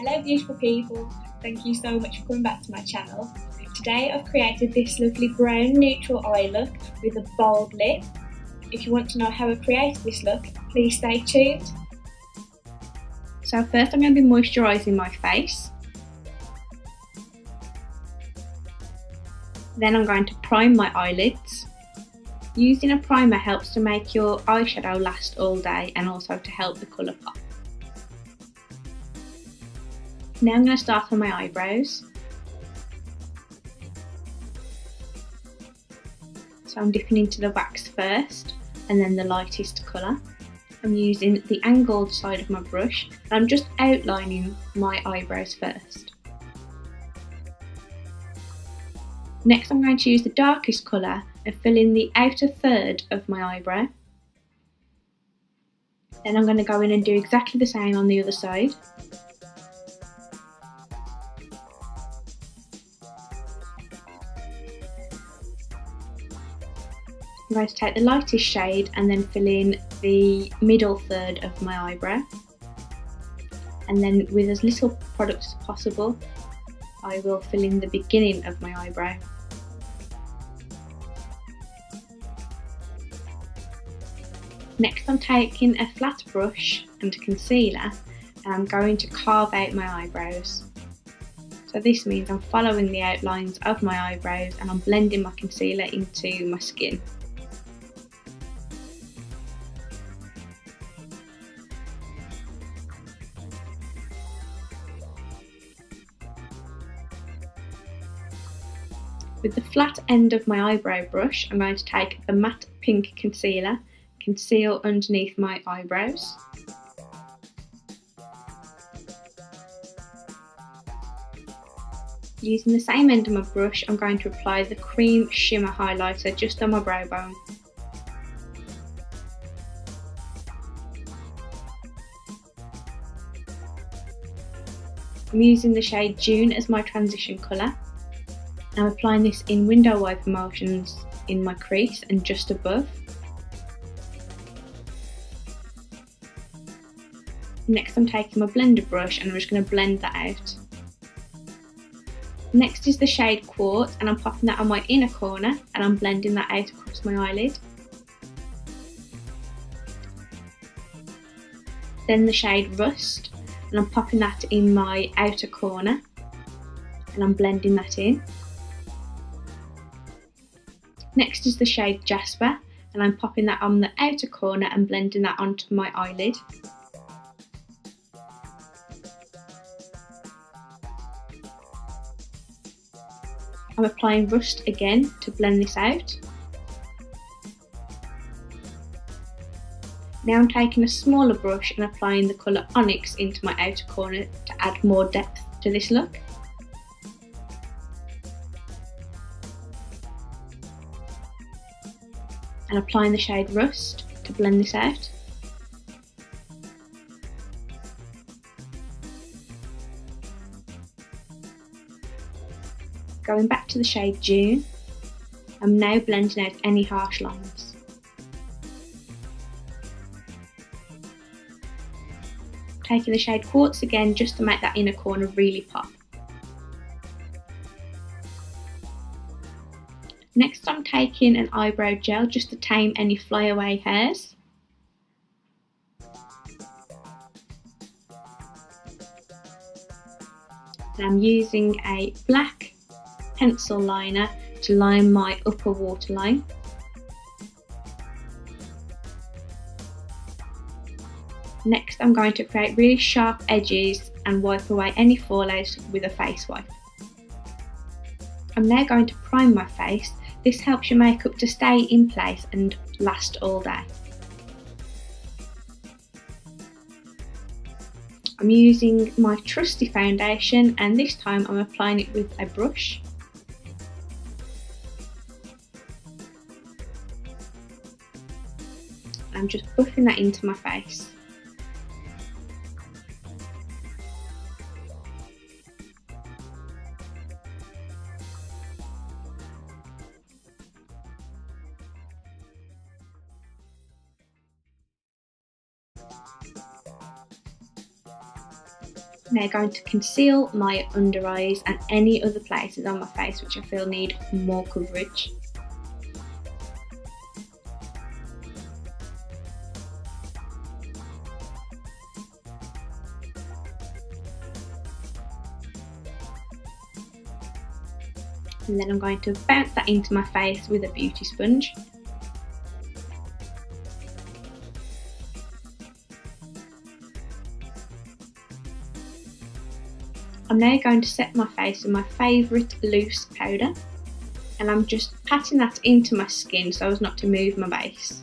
Hello beautiful people, thank you so much for coming back to my channel. Today I've created this lovely brown neutral eye look with a bold lip. If you want to know how I created this look, please stay tuned. So first I'm going to be moisturising my face. Then I'm going to prime my eyelids. Using a primer helps to make your eyeshadow last all day and also to help the colour pop. Now I'm going to start on my eyebrows. So I'm dipping into the wax first and then the lightest colour. I'm using the angled side of my brush and I'm just outlining my eyebrows first. Next I'm going to use the darkest colour and fill in the outer third of my eyebrow. Then I'm going to go in and do exactly the same on the other side. I'm going to take the lightest shade and then fill in the middle third of my eyebrow. And then with as little product as possible, I will fill in the beginning of my eyebrow. Next I'm taking a flat brush and a concealer and I'm going to carve out my eyebrows. So this means I'm following the outlines of my eyebrows and I'm blending my concealer into my skin. With the flat end of my eyebrow brush, I'm going to take the matte pink concealer, conceal underneath my eyebrows. Using the same end of my brush, I'm going to apply the Creme shimmer highlighter just on my brow bone. I'm using the shade June as my transition colour. I'm applying this in window wiper motions in my crease and just above. Next I'm taking my blender brush and I'm just going to blend that out. Next is the shade Quartz and I'm popping that on my inner corner and I'm blending that out across my eyelid. Then the shade Rust and I'm popping that in my outer corner and I'm blending that in. Next is the shade Jasper and I'm popping that on the outer corner and blending that onto my eyelid. I'm applying Rust again to blend this out. Now I'm taking a smaller brush and applying the colour Onyx into my outer corner to add more depth to this look. And applying the shade Rust to blend this out. Going back to the shade June, I'm now blending out any harsh lines. Taking the shade Quartz again just to make that inner corner really pop. Next I'm taking an eyebrow gel just to tame any flyaway hairs. And I'm using a black pencil liner to line my upper waterline. Next I'm going to create really sharp edges and wipe away any fallout with a face wipe. I'm now going to prime my face. This helps your makeup to stay in place and last all day. I'm using my trusty foundation and this time I'm applying it with a brush. I'm just buffing that into my face. Now going to conceal my under eyes and any other places on my face which I feel need more coverage. And then I'm going to bounce that into my face with a beauty sponge. I'm now going to set my face with my favourite loose powder, and I'm just patting that into my skin so as not to move my base.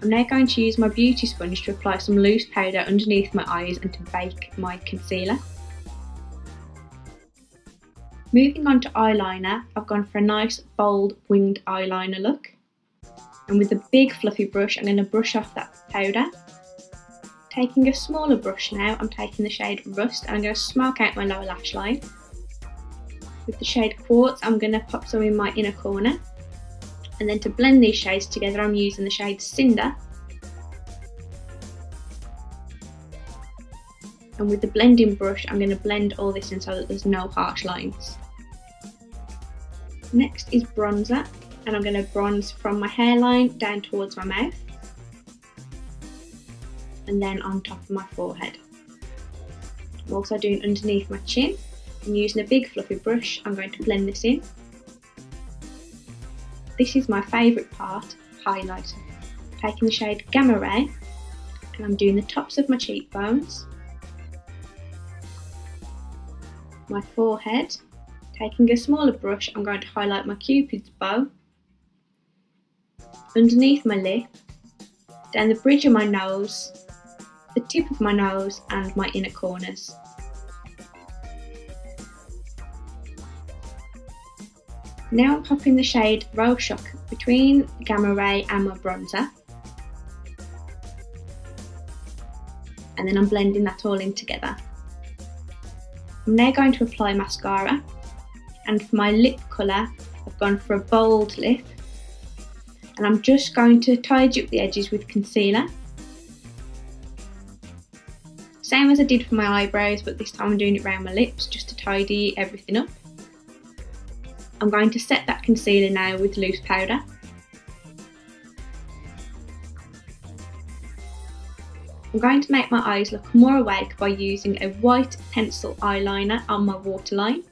I'm now going to use my beauty sponge to apply some loose powder underneath my eyes and to bake my concealer. Moving on to eyeliner, I've gone for a nice bold winged eyeliner look. And with a big fluffy brush, I'm going to brush off that powder. Taking a smaller brush now, I'm taking the shade Rust and I'm going to smoke out my lower lash line. With the shade Quartz, I'm going to pop some in my inner corner. And then to blend these shades together, I'm using the shade Cinder. And with the blending brush, I'm going to blend all this in so that there's no harsh lines. Next is bronzer, and I'm going to bronze from my hairline down towards my mouth. And then on top of my forehead. I'm also doing underneath my chin. And using a big fluffy brush, I'm going to blend this in. This is my favourite part, highlighter. Taking the shade Gammaray, and I'm doing the tops of my cheekbones, my forehead. Taking a smaller brush, I'm going to highlight my Cupid's bow, underneath my lip, down the bridge of my nose, the tip of my nose and my inner corners. Now I'm popping the shade Roseshock between Gammaray and my bronzer. And then I'm blending that all in together. I'm now going to apply mascara, and for my lip colour I've gone for a bold lip, and I'm just going to tidy up the edges with concealer. Same as I did for my eyebrows, but this time I'm doing it around my lips just to tidy everything up. I'm going to set that concealer now with loose powder. I'm going to make my eyes look more awake by using a white pencil eyeliner on my waterline.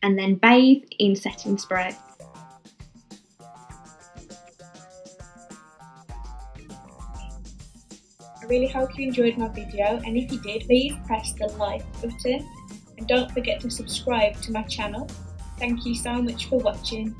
And then bathe in setting spray. I really hope you enjoyed my video, and if you did, please press the like button and don't forget to subscribe to my channel. Thank you so much for watching.